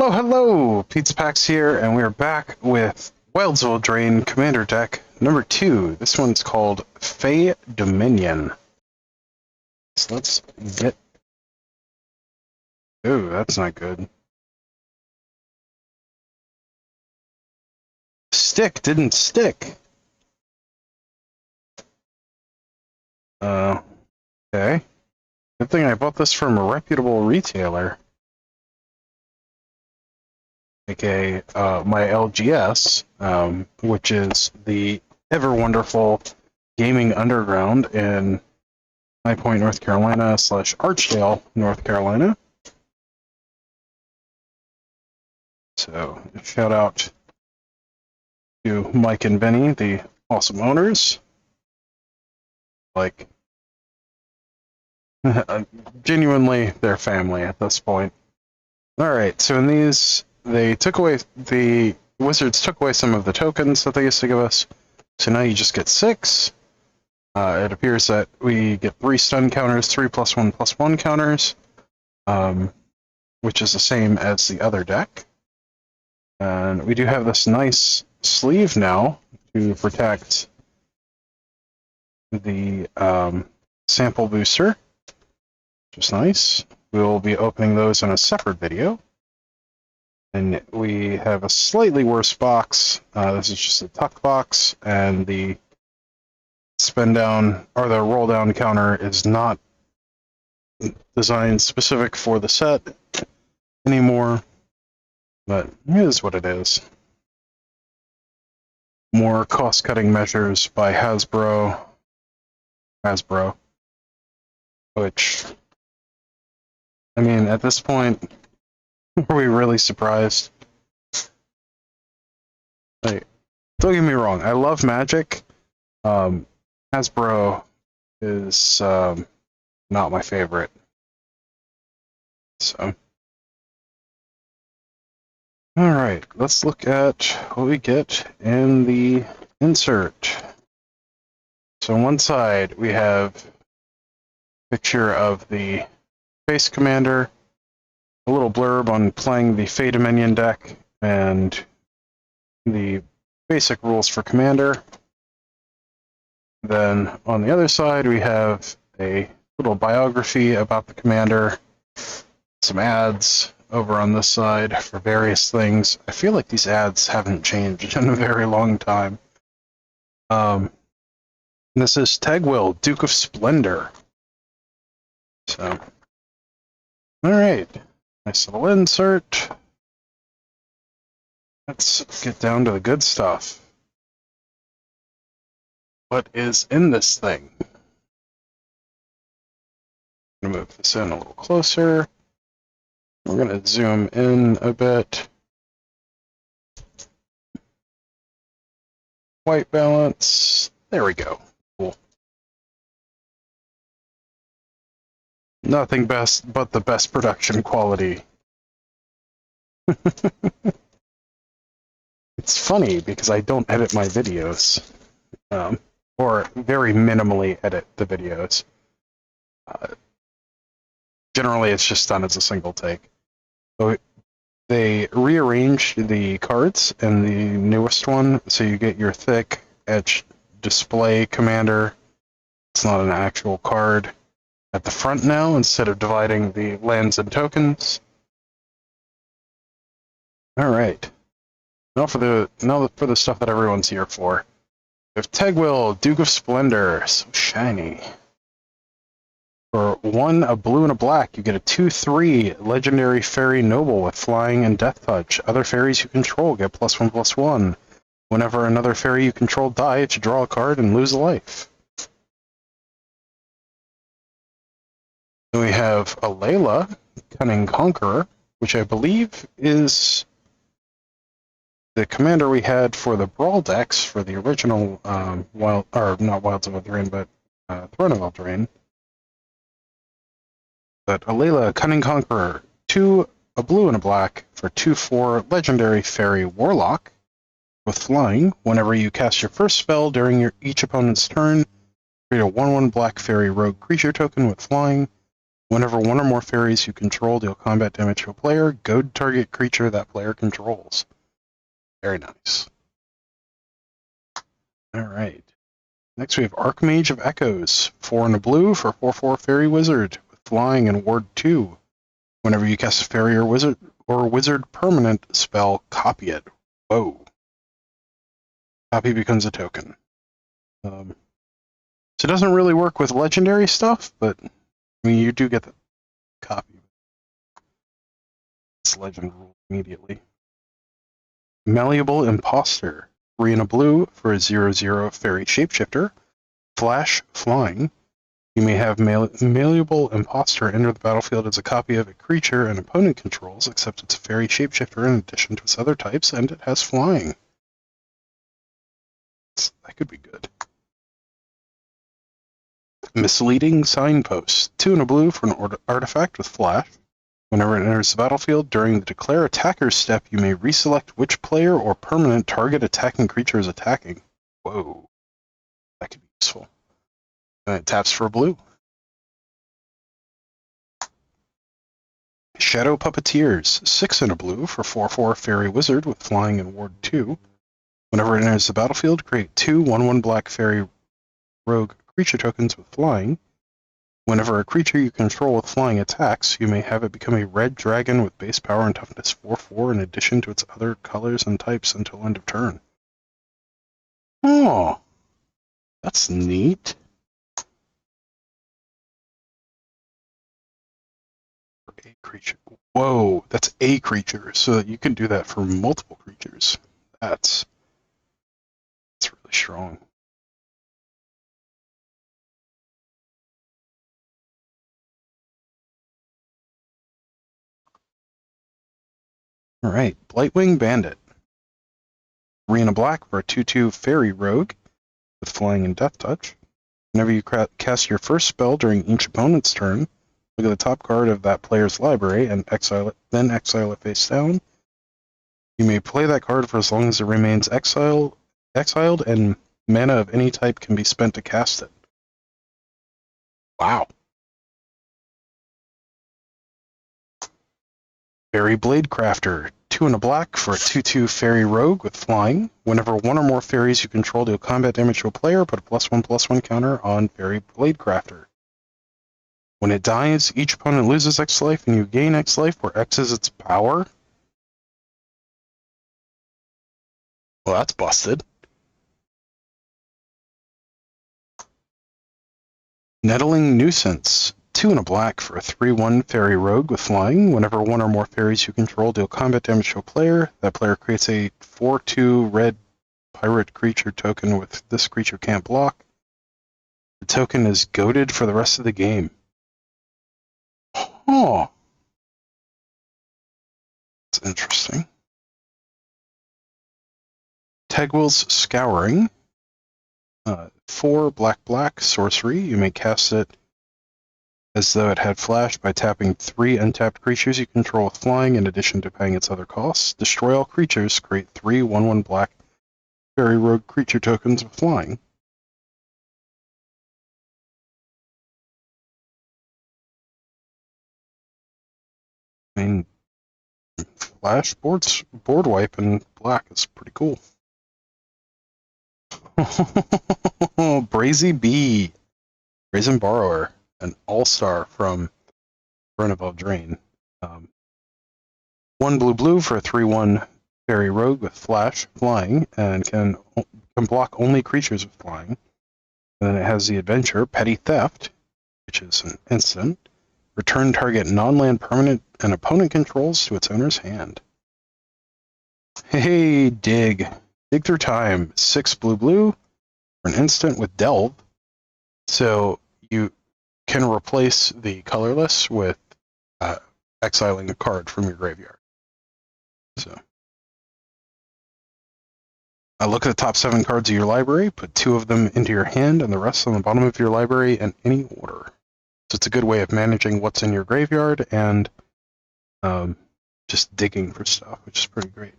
Hello, hello! Pizza Pax here, and we are back with Wilds of Eldraine Commander Deck number 2. This one's called Fae Dominion. So let's get... Ooh, that's not good. Stick didn't stick! Okay. Good thing I bought this from a reputable retailer. AKA, my LGS, which is the ever-wonderful Gaming Underground in High Point, North Carolina, / Archdale, North Carolina. So, shout out to Mike and Benny, the awesome owners. Like, genuinely their family at this point. Alright, so in these, they took away, the Wizards took away some of the tokens that they used to give us, so now you just get 6. It appears that we get 3 stun counters, 3 +1/+1 counters, which is the same as the other deck. And we do have this nice sleeve now to protect the sample booster, which is nice. We will be opening those in a separate video. And we have a slightly worse box. This is just a tuck box, and the spin down or the roll down counter is not designed specific for the set anymore, but it is what it is. More cost cutting measures by Hasbro, which, I mean, at this point, are we really surprised? Like, don't get me wrong, I love Magic. Hasbro is not my favorite. So, alright, let's look at what we get in the insert. So on one side we have a picture of the base commander, a little blurb on playing the Fae Dominion deck, and the basic rules for commander. Then on the other side we have a little biography about the commander, some ads over on this side for various things. I feel like these ads haven't changed in a very long time. This is Tegwill, Duke of Splendor. So, alright. Nice little insert. Let's get down to the good stuff. What is in this thing? I'm going to move this in a little closer. We're going to zoom in a bit. White balance. There we go. Cool. Nothing best but the best production quality. It's funny because I don't edit my videos. Or very minimally edit the videos. Generally, it's just done as a single take. So they rearranged the cards in the newest one, so you get your thick etched display commander. It's not an actual card at the front now, instead of dividing the lands and tokens. All right. Now for the stuff that everyone's here for. We have Tegwill, Duke of Splendor, so shiny. For 1, a blue and a black, you get a 2/3 legendary fairy noble with flying and death touch. Other fairies you control get +1/+1. Whenever another fairy you control dies, you draw a card and lose a life. Then we have Alayla, Cunning Conqueror, which I believe is the commander we had for the Brawl decks for the original not Wilds of Eldraine, but Throne of Eldraine. But Alayla, Cunning Conqueror, 2, a blue and a black, for 2/4 legendary fairy warlock with flying. Whenever you cast your first spell during each opponent's turn, create a 1/1 black fairy rogue creature token with flying. Whenever one or more fairies you control deal combat damage to a player, goad target creature that player controls. Very nice. Alright. Next we have Archmage of Echoes. 4 and a blue for 4/4 Fairy Wizard with flying and ward 2. Whenever you cast a fairy or wizard permanent spell, copy it. Whoa. Copy becomes a token. So it doesn't really work with legendary stuff, but I mean you do get the copy. It's legend rule immediately. Malleable Imposter. 3 and a blue for a 0/0 fairy shapeshifter. Flash flying. You may have Malleable Imposter enter the battlefield as a copy of a creature an opponent controls, except it's a fairy shapeshifter in addition to its other types, and it has flying. That could be good. Misleading Signpost. 2 and a blue for an artifact with flash. Whenever it enters the battlefield, during the Declare Attacker step, you may reselect which player or permanent target attacking creature is attacking. Whoa. That could be useful. And it taps for blue. Shadow Puppeteers. 6 and a blue for 4/4 Fairy Wizard with flying and ward 2. Whenever it enters the battlefield, create 2 1/1 black Fairy Rogue creature tokens with flying. Whenever a creature you control with flying attacks, you may have it become a red dragon with base power and toughness 4/4 in addition to its other colors and types until end of turn. Oh, that's neat. A creature. Whoa, that's a creature, so that you can do that for multiple creatures. That's really strong. Alright, Blightwing Bandit. 3 and a black for a 2/2 Fairy Rogue with flying and death touch. Whenever you cast your first spell during each opponent's turn, look at the top card of that player's library and exile it, then exile it face down. You may play that card for as long as it remains exiled, and mana of any type can be spent to cast it. Wow. Fairy Bladecrafter. 2 and a black for a 2/2 Fairy Rogue with flying. Whenever one or more fairies you control deal combat damage to a player, put a +1/+1 counter on Fairy Bladecrafter. When it dies, each opponent loses X life and you gain X life, where X is its power. Well, that's busted. Nettling Nuisance. 2 and a black for a 3/1 Fairy Rogue with flying. Whenever one or more fairies you control deal combat damage to a player, that player creates a 4/2 red pirate creature token with this creature can't block. The token is goaded for the rest of the game. Oh. That's interesting. Tegwill's Scouring. 4 black sorcery. You may cast it as though it had flash by tapping 3 untapped creatures you control with flying in addition to paying its other costs. Destroy all creatures. Create 3 1/1 black Fairy Rogue creature tokens with flying. I mean, flash board wipe in black is pretty cool. Brazy Bee. Brazen Borrower. An all-star from Wilds of Eldraine. 1 blue for a 3/1 Fairy Rogue with flash, flying, and can block only creatures with flying. And then it has the adventure Petty Theft, which is an instant. Return target non-land permanent an opponent controls to its owner's hand. Hey, Dig. Dig Through Time. 6 blue for an instant with Delve. So you can replace the colorless with exiling a card from your graveyard. So look at the top 7 cards of your library, put 2 of them into your hand and the rest on the bottom of your library in any order. So it's a good way of managing what's in your graveyard and just digging for stuff, which is pretty great.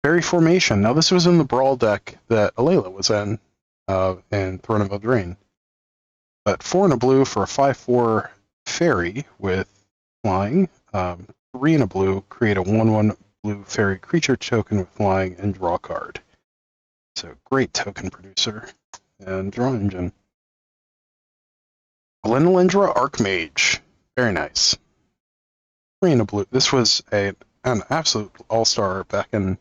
Fairy Formation. Now this was in the Brawl deck that Alayla was in Throne of Eldraine. But 4 and a blue for a 5/4 Faerie with flying. 3 and a blue, create a 1/1 blue fairy creature token with flying and draw a card. So great token producer and draw engine. Glenelendra Archmage. Very nice. 3 and a blue. This was an absolute all-star back in...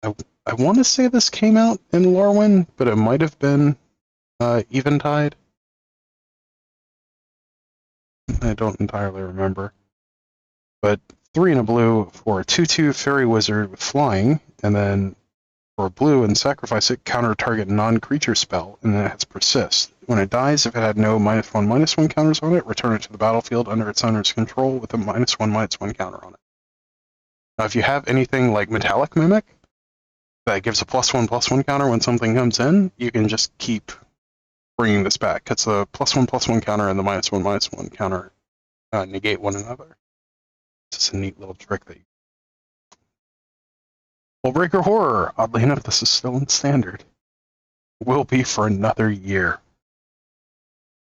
I want to say this came out in Lorwyn, but it might have been Eventide. I don't entirely remember. But 3 and a blue for a 2/2 fairy wizard with flying, and then for a blue and sacrifice it, counter target non-creature spell, and then it has persist. When it dies, if it had no -1/-1 counters on it, return it to the battlefield under its owner's control with a -1/-1 counter on it. Now, if you have anything like Metallic Mimic that gives a +1/+1 counter when something comes in, you can just keep bringing this back. It's a +1/+1 counter and the -1/-1 counter negate one another. It's just a neat little trick that you... Hullbreaker Horror. Oddly enough, this is still in standard. Will be for another year.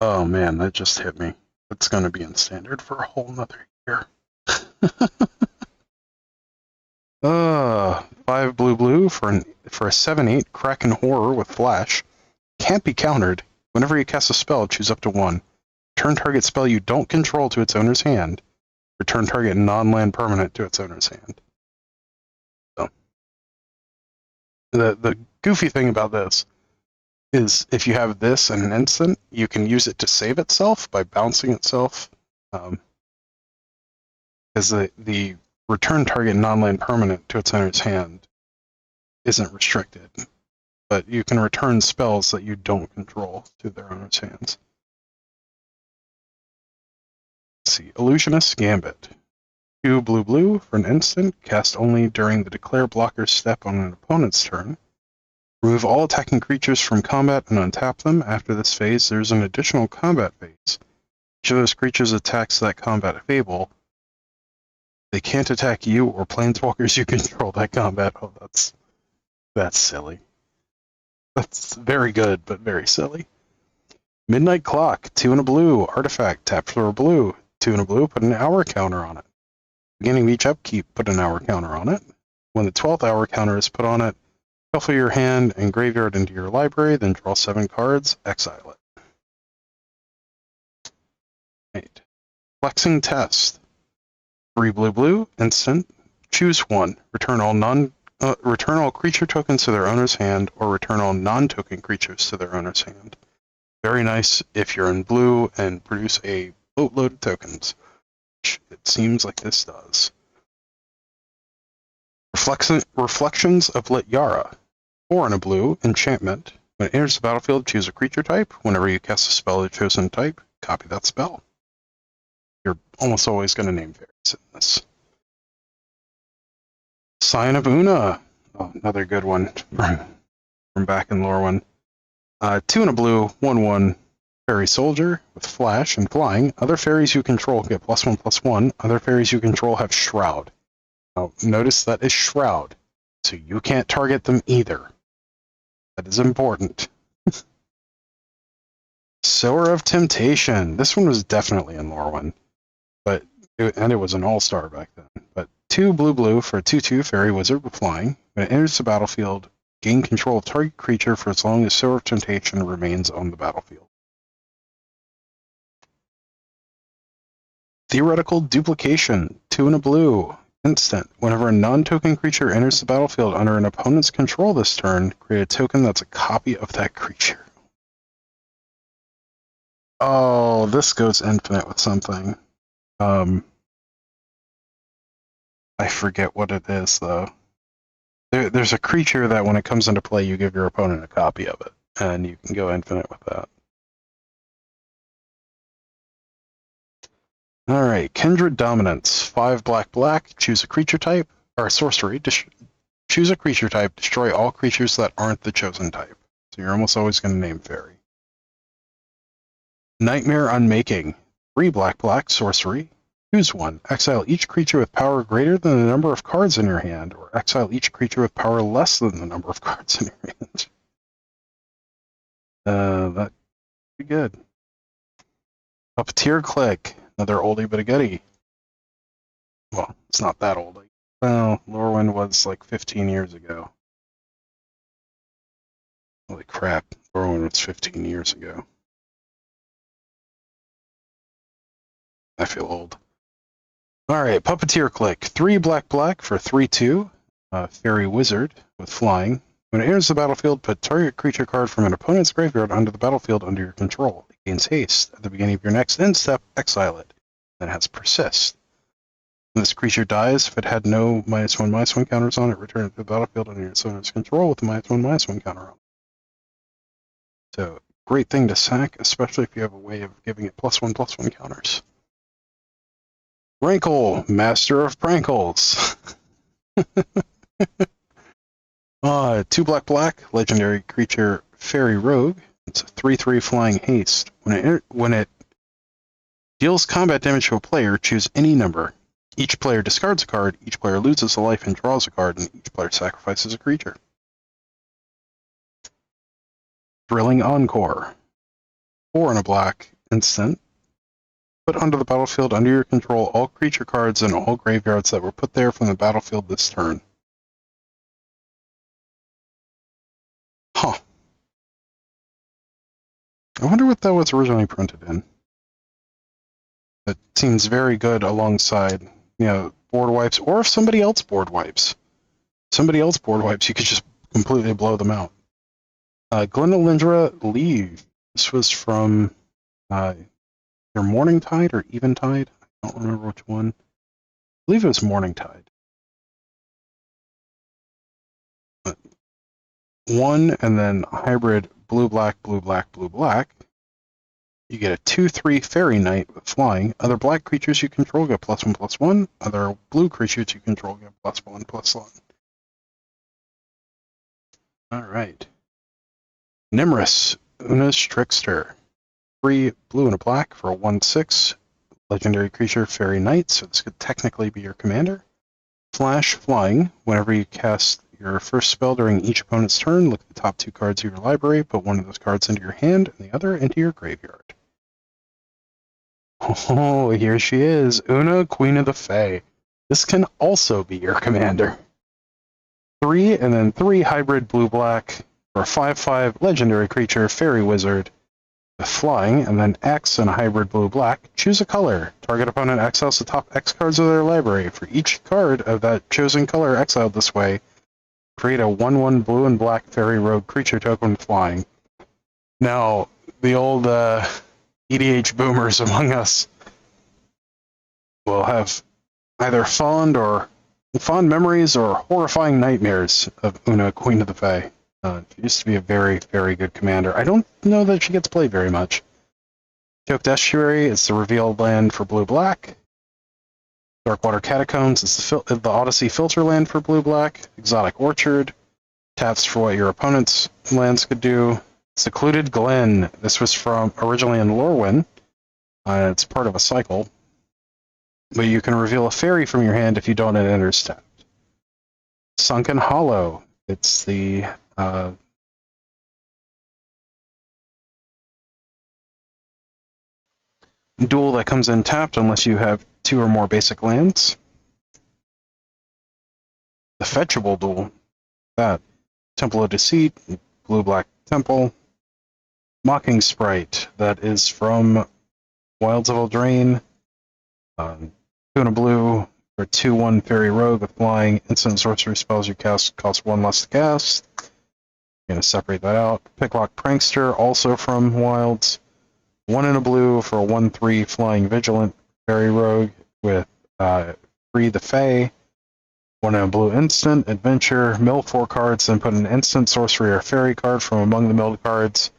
Oh man, that just hit me. It's going to be in standard for a whole nother year. 5 blue for a 7/8 Kraken Horror with flash. Can't be countered. Whenever you cast a spell, choose up to 1. Return target spell you don't control to its owner's hand. Return target non-land permanent to its owner's hand. So, the goofy thing about this is if you have this and an instant, you can use it to save itself by bouncing itself. Because the return target non-land permanent to its owner's hand isn't restricted. But you can return spells that you don't control to their owner's hands. Let's see, Illusionist's Gambit. 2 blue for an instant, cast only during the declare blocker's step on an opponent's turn. Remove all attacking creatures from combat and untap them. After this phase, there's an additional combat phase. Each of those creatures attacks that combat fable. They can't attack you or planeswalkers you control that combat. Oh, that's silly. That's very good, but very silly. Midnight Clock, 2 and a blue, artifact, tap for a blue. 2 and a blue, put an hour counter on it. Beginning of each upkeep, put an hour counter on it. When the 12th hour counter is put on it, shuffle your hand and graveyard into your library, then draw 7 cards, exile it. Right. Flexing Test. 3 blue, instant. Choose 1. Return all creature tokens to their owner's hand, or return all non-token creatures to their owner's hand. Very nice if you're in blue and produce a boatload of tokens, which it seems like this does. Reflections of Lityara. 4 and a blue, enchantment. When it enters the battlefield, choose a creature type. Whenever you cast a spell of chosen type, copy that spell. You're almost always going to name fairies in this. Sign of Una. Oh, another good one from back in Lorwyn. 2 and a blue, 1/1 fairy soldier with flash and flying. Other fairies you control get +1/+1. Other fairies you control have shroud. Now, notice that is shroud, so you can't target them either. That is important. Sower of Temptation. This one was definitely in Lorwyn, and it was an all-star back then. But 2 blue for a 2/2 fairy wizard with flying. When it enters the battlefield, gain control of target creature for as long as Sower of Temptation remains on the battlefield. Theoretical Duplication. 2 and a blue. Instant. Whenever a non-token creature enters the battlefield under an opponent's control this turn, create a token that's a copy of that creature. Oh, this goes infinite with something. I forget what it is, though. There's a creature that when it comes into play, you give your opponent a copy of it, and you can go infinite with that. Alright, Kindred Dominance. 5 black, choose a creature type, or sorcery. Choose a creature type, destroy all creatures that aren't the chosen type. So you're almost always going to name fairy. Nightmare Unmaking. 3 black, sorcery. Choose 1. Exile each creature with power greater than the number of cards in your hand, or exile each creature with power less than the number of cards in your hand. That'd be good. Puppeteer Click, another oldie but a goodie. Well, it's not that old. Well, Lorwyn was like 15 years ago. Holy crap, Lorwyn was 15 years ago. I feel old. Alright, Puppeteer Click. 3 black for 3/2. Fairy Wizard with flying. When it enters the battlefield, put target creature card from an opponent's graveyard onto the battlefield under your control. It gains haste. At the beginning of your next end step, exile it. Then it has persist. When this creature dies, if it had no -1/-1 counters on it, return it to the battlefield under its owner's control with a -1/-1 counter on it. So, great thing to sack, especially if you have a way of giving it +1/+1 counters. Rankle, Master of Prankles. 2 black, legendary creature Fairy Rogue. It's a 3/3 flying haste. When it deals combat damage to a player, choose any number. Each player discards a card, each player loses a life and draws a card, and each player sacrifices a creature. Drilling Encore. 4 and a black, instant. Put onto the battlefield under your control all creature cards and all graveyards that were put there from the battlefield this turn. Huh. I wonder what that was originally printed in. It seems very good alongside, board wipes, or if somebody else board wipes. You could just completely blow them out. Glenalindra Leave. This was from either Morningtide or Eventide. I don't remember which one. I believe it was Morningtide. 1 and then hybrid blue-black. You get a 2/3 Fairy Knight with flying. Other black creatures you control get +1/+1. Other blue creatures you control get +1/+1. Alright. Nimrus, Una's Trickster. 3 blue and a black for a 1/6. Legendary creature Fairy Knight, so this could technically be your commander. Flash, flying. Whenever you cast your first spell during each opponent's turn, look at the top 2 cards of your library, put one of those cards into your hand, and the other into your graveyard. Oh, here she is, Una, Queen of the Fae. This can also be your commander. 3 and then 3 hybrid blue-black for a 5/5 legendary creature, Fairy Wizard, with flying, and then X and hybrid blue-black. Choose a color. Target opponent exiles the top X cards of their library. For each card of that chosen color exiled this way, create a 1/1 blue and black Fairy Rogue creature token with flying. Now, the old EDH boomers among us will have either fond memories or horrifying nightmares of Una, Queen of the Fae. She used to be a very, very good commander. I don't know that she gets played very much. Choked Estuary is the revealed land for blue-black. Darkwater Catacombs is the Odyssey filter land for blue-black. Exotic Orchard taps for what your opponent's lands could do. Secluded Glen. This was from originally in Lorwyn. It's part of a cycle. But you can reveal a fairy from your hand if you don't, and it enters tapped. Sunken Hollow. It's the duel that comes in tapped unless you have 2 or more basic lands. The fetchable duel. That. Temple of Deceit. Blue-black Temple. Mocking Sprite. That is from Wilds of Eldraine. 2 and a blue for 2/1 Fairy Rogue with flying. Instant sorcery spells you cast cost 1 less to cast. I'm going to separate that out. Picklock Prankster, also from Wilds. 1 and a blue for a 1/3 flying Vigilant Fairy Rogue with Free the Fae. 1 and a blue instant, adventure, mill 4 cards, then put an instant sorcery or fairy card from among the milled cards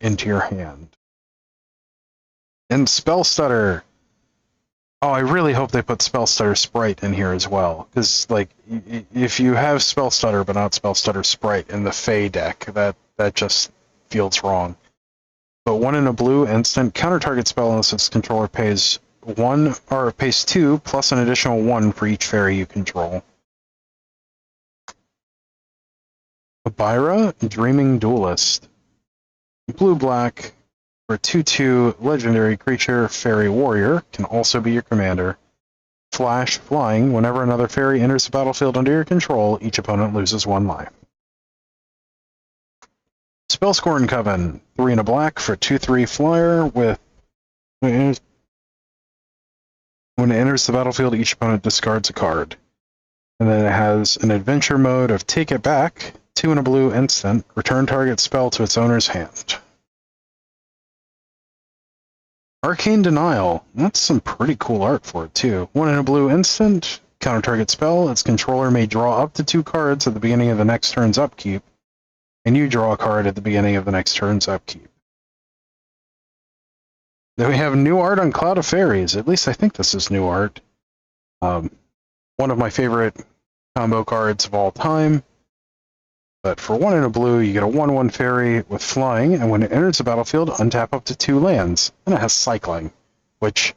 into your hand. And Spell Stutter. Oh, I really hope they put Spell Stutter Sprite in here as well, because if you have Spell Stutter but not Spell Stutter Sprite in the Fae deck, that just feels wrong. But 1 in a blue instant, counter target spell unless its controller pays 1 or pays 2 plus an additional 1 for each fairy you control. Abira, Dreaming Duelist. Blue-black for 2/2 legendary creature, Faerie Warrior, can also be your commander. Flash, flying, whenever another fairy enters the battlefield under your control, each opponent loses 1 life. Spellscorn Coven, 3 and a black for 2/3 flyer with when it enters the battlefield, each opponent discards a card. And then it has an adventure mode of Take It Back, 2 and a blue instant, return target spell to its owner's hand. Arcane Denial, that's some pretty cool art for it too. 1 and a blue instant, counter target spell, its controller may draw up to 2 cards at the beginning of the next turn's upkeep, and you draw a card at the beginning of the next turn's upkeep. Then we have new art on Cloud of Fairies. At least I think this is new art. One of my favorite combo cards of all time. But for 1 and a blue, you get a 1/1 fairy with flying, and when it enters the battlefield, untap up to 2 lands. And it has cycling, which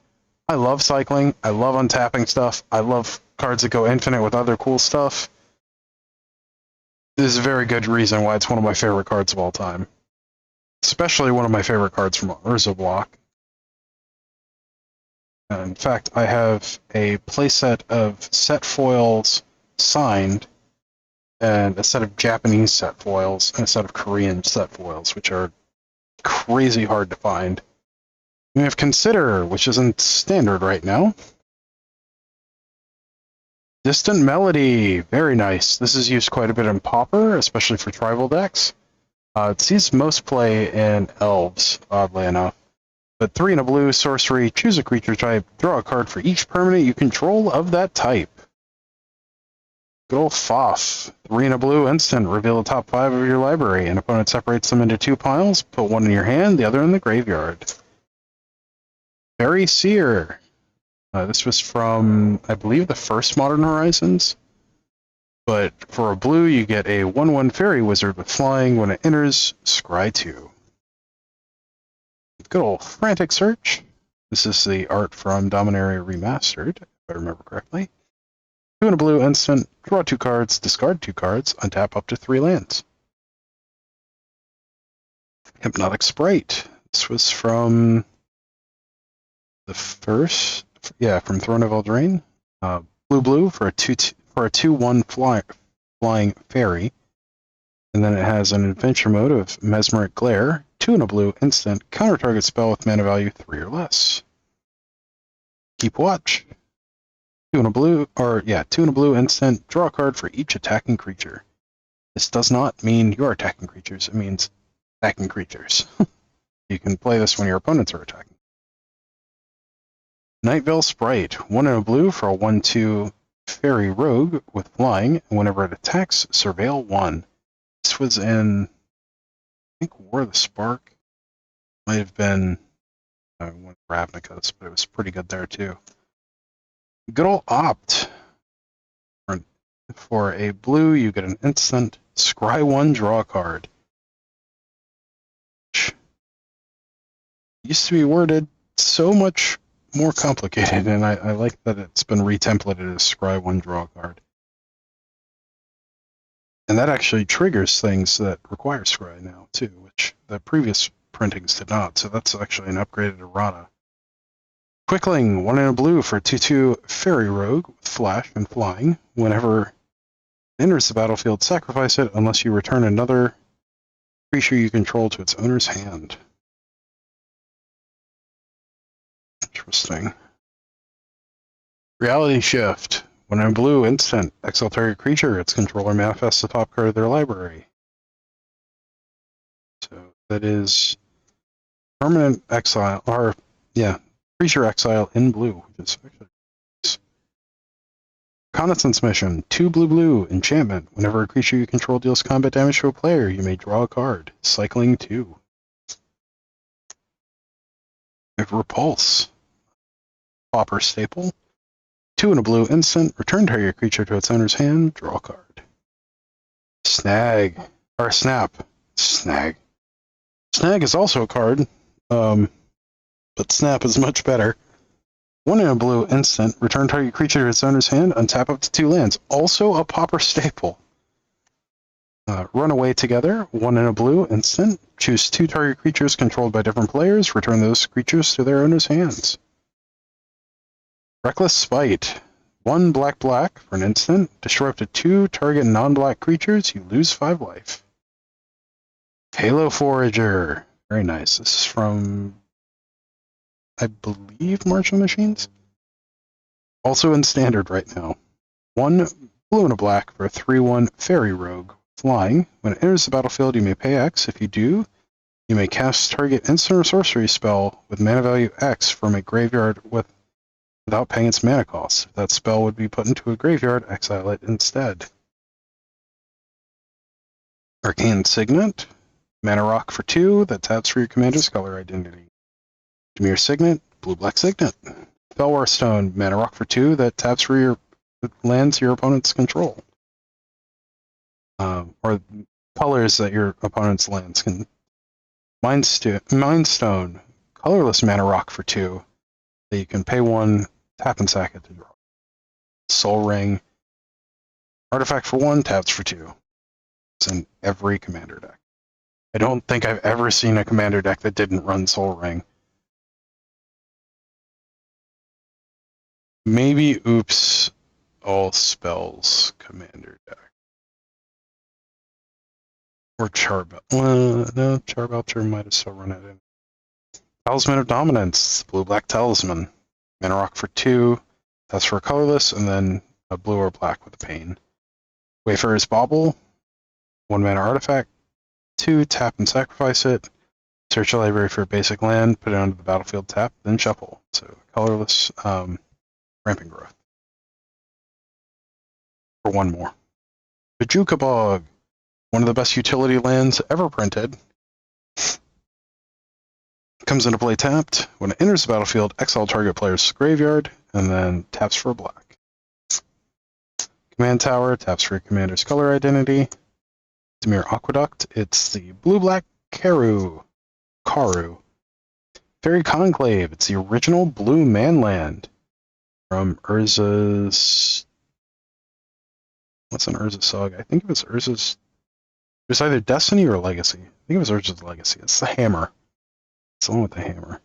I love cycling. I love untapping stuff. I love cards that go infinite with other cool stuff. This is a very good reason why it's one of my favorite cards of all time. Especially one of my favorite cards from Urza block. In fact, I have a playset of set foils signed, and a set of Japanese set foils, and a set of Korean set foils, which are crazy hard to find. We have Consider, which isn't standard right now. Distant Melody, very nice. This is used quite a bit in Pauper, especially for tribal decks. It sees most play in Elves, oddly enough. But 3 and a blue, sorcery, choose a creature type, draw a card for each permanent you control of that type. Good old Foff. 3 and a blue, instant, reveal the top 5 of your library. An opponent separates them into 2 piles, put one in your hand, the other in the graveyard. Fairy Seer. This was from, I believe, the first Modern Horizons. But for a blue, you get a 1/1 fairy wizard with flying. When it enters, scry 2. Good old Frantic Search. This is the art from Dominaria Remastered, if I remember correctly. 2 and a blue instant, draw 2 cards, discard 2 cards, untap up to 3 lands. Hypnotic Sprite. This was from the first, from Throne of Eldraine. Blue for a 2/1 flying fairy. And then it has an adventure mode of Mesmeric Glare, 2 and a blue instant, counter target spell with mana value 3 or less. Keep Watch. 2 and a blue, 2 and a blue instant, draw a card for each attacking creature. This does not mean you're attacking creatures, it means attacking creatures. You can play this when your opponents are attacking. Nightvale Sprite, 1 and a blue for a 1/2 fairy rogue with flying, and whenever it attacks, surveil 1. This was in, I think, War of the Spark. Might have been one of Ravnica's, but it was pretty good there too. Good old Opt. For a blue, you get an instant, scry 1, draw a card. Which used to be worded so much more complicated, and I like that it's been retemplated as scry 1, draw a card. And that actually triggers things that require scry now, too, which the previous printings did not, so that's actually an upgraded errata. Quickling, 1 and a blue for 2/2 Fairy Rogue with flash and flying. Whenever it enters the battlefield, sacrifice it unless you return another creature you control to its owner's hand. Interesting. Reality Shift. 1 and a blue, instant. Exile target creature. Its controller manifests the top card of their library. So that is permanent exile, creature exile in blue, which is actually nice. Reconnaissance Mission. 2 blue, enchantment. Whenever a creature you control deals combat damage to a player, you may draw a card. Cycling 2. We have Repulse. Pauper staple. 2 and a blue instant, return target creature to its owner's hand, draw a card. Snag. Snag is also a card, but Snap is much better. 1 and a blue instant, return target creature to its owner's hand, untap up to 2 lands. Also a Pauper staple. Run away together, 1 in a blue, instant. Choose 2 target creatures controlled by different players. Return those creatures to their owner's hands. Reckless Spite. 1 black for an instant. Destroy up to 2 target non-black creatures. You lose 5 life. Halo Forager. Very nice. This is from, I believe, Martial Machines? Also in Standard right now. 1 blue and a black for a 3/1 Fairy Rogue. Flying. When it enters the battlefield, you may pay X. If you do, you may cast target instant or sorcery spell with mana value X from a graveyard without paying its mana cost. If that spell would be put into a graveyard, exile it instead. Arcane Signet. Mana Rock for 2 that taps for your commander's color identity. Dimir Signet. Blue-black Signet. Felwar Stone. Mana Rock for 2 that taps for your lands your opponent's control. Or colors that your opponent's lands can. Mind Stone, colorless mana rock for 2 that you can pay 1, tap and sack it to draw. Soul Ring, artifact for 1, taps for 2. It's in every commander deck. I don't think I've ever seen a commander deck that didn't run Soul Ring. Maybe Oops All Spells commander deck. Or Charbelcher. No, Charbelcher might have still run it in. Talisman of Dominance, blue-black Talisman. Mana Rock for 2, that's for colorless, and then a blue or black with a pain. Wayfarer's Bauble, 1 mana artifact, 2, tap and sacrifice it. Search a library for a basic land, put it onto the battlefield, tap, then shuffle. So colorless Ramping Growth. For 1 more. Bajuka Bog, one of the best utility lands ever printed. Comes into play tapped. When it enters the battlefield, exile target player's graveyard, and then taps for black. Command Tower, taps for your commander's color identity. Dimir Aqueduct, it's the blue-black Karu. Fairy Conclave, it's the original blue manland from Urza's... What's an Urza Saga? I think it was Urza's... It was either Destiny or Legacy. I think it was Urza's Legacy. It's the hammer. It's the one with the hammer.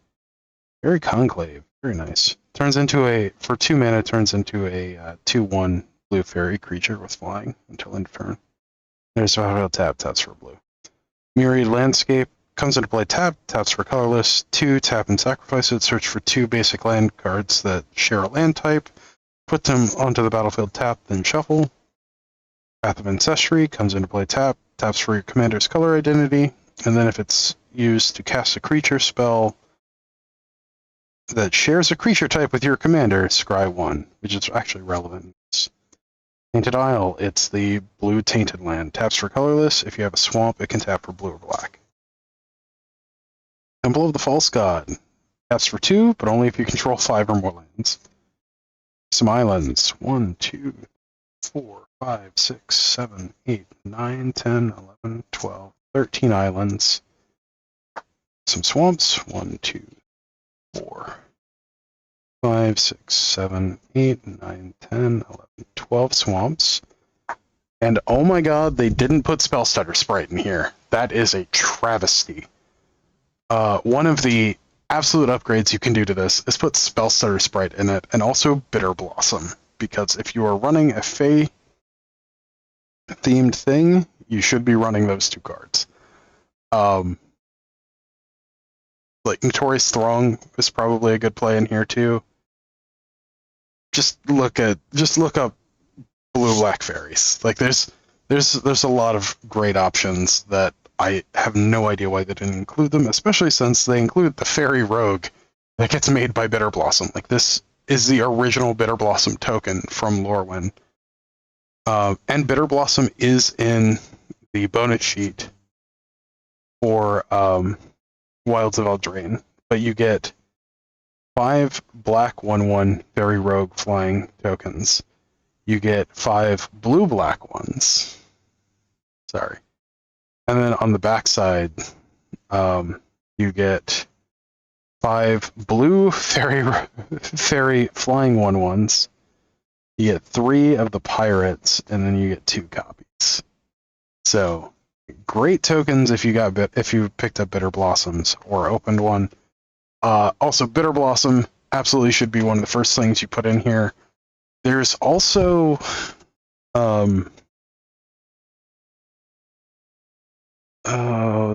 Fairy Conclave. Very nice. Turns into a... For 2 mana, turns into a 2/1 blue fairy creature with flying until end of turn. There's a taps for blue. Myriad Landscape. Comes into play taps for colorless. 2, tap and sacrifice it. Search for 2 basic land cards that share a land type. Put them onto the battlefield, tap, then shuffle. Path of Ancestry comes into play taps for your commander's color identity, and then if it's used to cast a creature spell that shares a creature type with your commander, scry 1, which is actually relevant. Tainted Isle, it's the blue tainted land. Taps for colorless. If you have a swamp, it can tap for blue or black. Temple of the False God. Taps for 2, but only if you control 5 or more lands. Some islands. 1, 2, 4, 5, 6, 7, 8, 9, 10, 11, 12, 13 islands. Some swamps. 1, 2, 4, 5, 6, 7, 8, 9, 10, 11, 12 swamps. And oh my god, they didn't put Spellstutter Sprite in here. That is a travesty. One of the absolute upgrades you can do to this is put Spellstutter Sprite in it, and also Bitter Blossom. Because if you are running a Fae themed thing, you should be running those 2 cards. Like Notorious Throng is probably a good play in here too. Just look up blue-black fairies. Like there's a lot of great options that I have no idea why they didn't include them, especially since they include the Fairy Rogue that gets made by Bitter Blossom. Like this is the original Bitter Blossom token from Lorwyn. And Bitter Blossom is in the bonus sheet for Wilds of Eldraine, but you get 5 black 1/1 Fairy Rogue flying tokens. You get 5 blue-black ones. Sorry. And then on the backside, you get 5 blue fairy flying 1/1s. You get 3 of the pirates, and then you get 2 copies. So great tokens if you picked up Bitter Blossoms or opened one. Also, Bitter Blossom absolutely should be one of the first things you put in here. There's also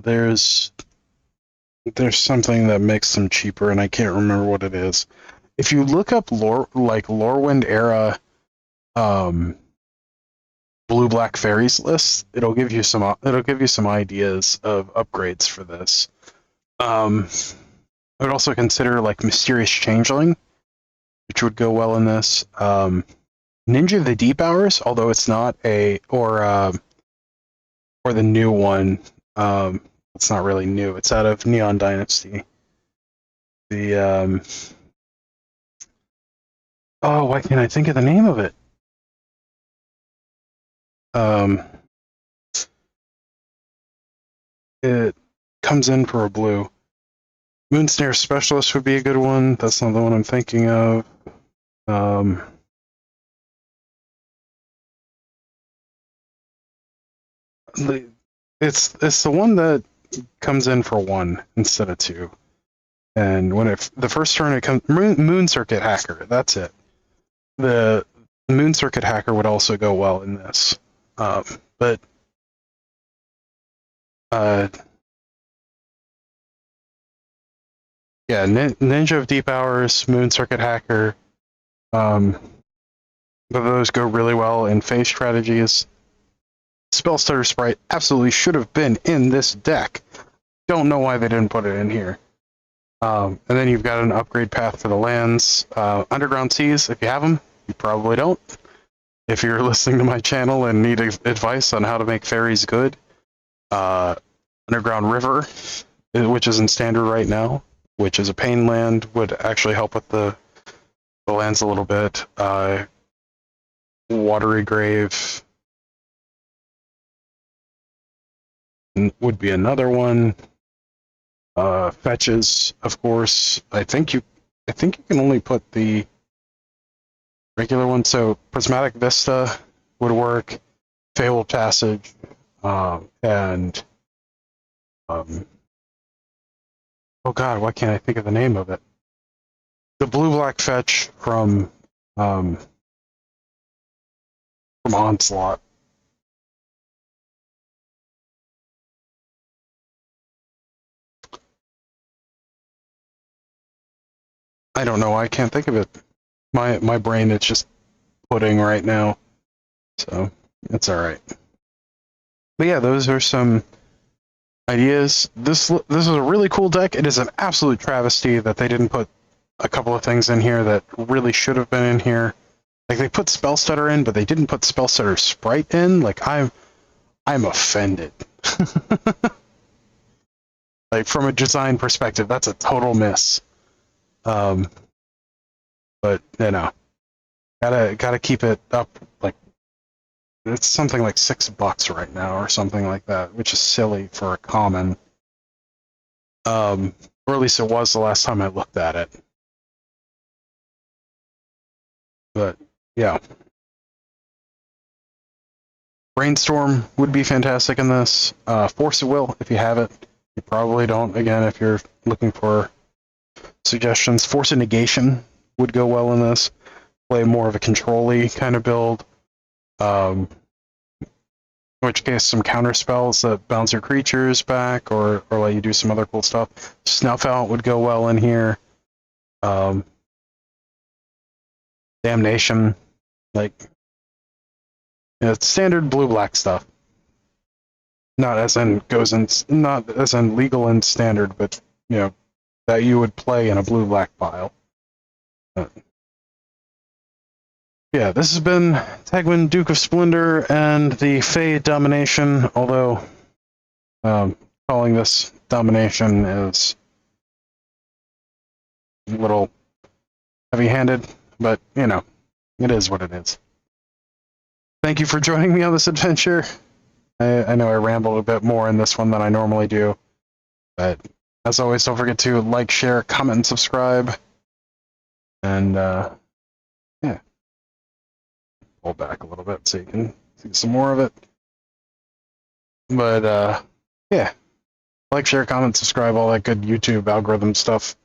there's something that makes them cheaper, and I can't remember what it is. If you look up Lorewind era blue black fairies list, it'll give you some ideas of upgrades for this. I would also consider like Mysterious Changeling, which would go well in this. Ninja of the Deep Hours, although it's not or the new one. It's not really new. It's out of Neon Dynasty. The why can't I think of the name of it? It comes in for a blue. Moonsnare Specialist would be a good one. That's not the one I'm thinking of. It's the one that comes in for 1 instead of 2. And when the first turn it comes, Moon Circuit Hacker, that's it. The Moon Circuit Hacker would also go well in this. But yeah, Ninja of Deep Hours, Moon Circuit Hacker, those go really well in phase strategies. Spellstutter Sprite absolutely should have been in this deck. Don't know why they didn't put it in here. And then you've got an upgrade path for the lands. Underground Seas, if you have them, you probably don't. If you're listening to my channel and need advice on how to make fairies good, Underground River, which is in standard right now, which is a pain land, would actually help with the lands a little bit. Watery Grave would be another one. Fetches, of course. I think you can only put the regular one. So Prismatic Vista would work. Fable Passage, and oh god, why can't I think of the name of it? The blue-black fetch from Onslaught. I don't know. I can't think of it. My brain is just pudding right now, so it's all right. But yeah, those are some ideas. This is a really cool deck. It is an absolute travesty that they didn't put a couple of things in here that really should have been in here. Like they put Spellstutter in, but they didn't put Spellstutter Sprite in. Like I'm offended. Like from a design perspective, that's a total miss. But you know, gotta keep it up. Like it's something like $6 right now, or something like that, which is silly for a common. Or at least it was the last time I looked at it. But yeah, Brainstorm would be fantastic in this. Force of Will, if you have it. You probably don't. Again, if you're looking for suggestions, Force of Negation would go well in this. Play more of a control-y kind of build. In which case, some counter spells that bounce your creatures back, or let you do some other cool stuff. Snuff Out would go well in here. Damnation, like it's standard blue-black stuff. Not as in legal and standard, but you know that you would play in a blue-black pile. Yeah, this has been Tagwin, Duke of Splendor, and the Fae Domination, although calling this Domination is a little heavy-handed, but, you know, it is what it is. Thank you for joining me on this adventure. I know I ramble a bit more in this one than I normally do, but as always, don't forget to like, share, comment, and subscribe, and, yeah. Pull back a little bit so you can see some more of it. But yeah, like, share, comment, subscribe, all that good YouTube algorithm stuff.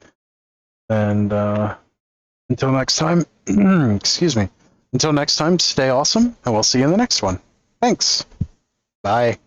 And until next time, excuse me. Until next time, stay awesome, and we'll see you in the next one. Thanks. Bye.